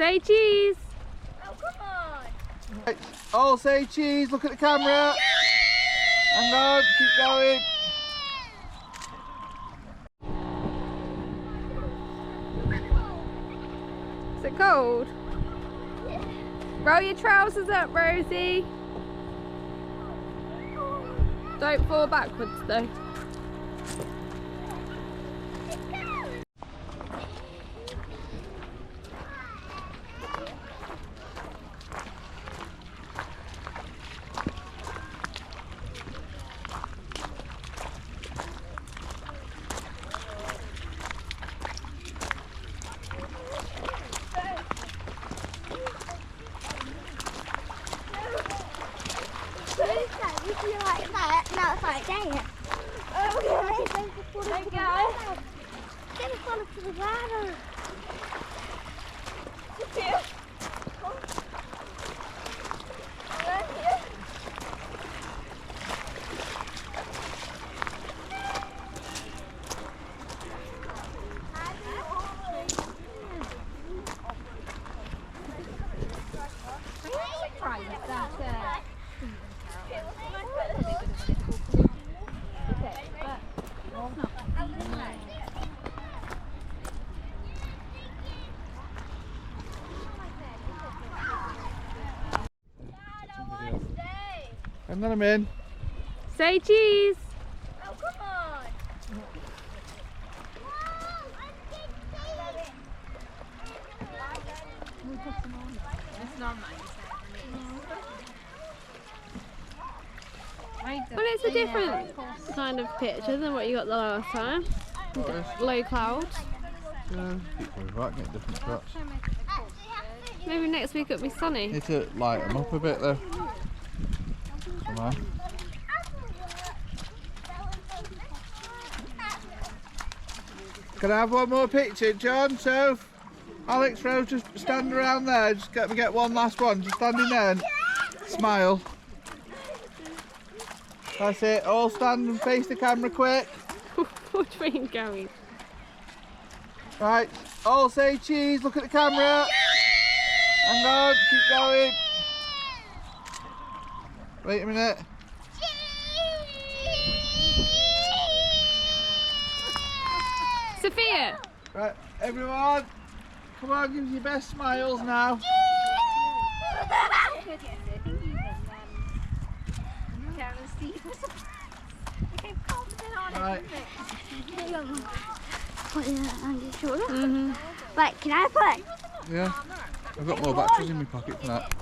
Say cheese. Oh, come on. Right. All say cheese, look at the camera. Hang on, keep going. Is it cold? Roll your trousers up, Rosie. Don't fall backwards though. If you like that, now it's like that. Okay. There you go. Then it's gone to the ladder. Here. And then I'm in. Say cheese. Oh, come on. Well, it's a different kind of picture than what you got the last time. Low clouds. Yeah, keep coming back, get different shots. Maybe next week it'll be sunny. Need to light them up a bit though. Somehow. Can I have one more picture, John? So, Alex, Rose, just stand around there. Just let me get one last one. Just stand in there and smile. That's it. All stand and face the camera quick. Which way are you going? Right. All say cheese. Look at the camera. Hang on. Keep going. Wait a minute. Sophia! Right, everyone. Come on, give us your best smiles now. Right. Put it on your shoulder. Mm-hmm. Right, can I put? Yeah. I've got more batteries in my pocket for that.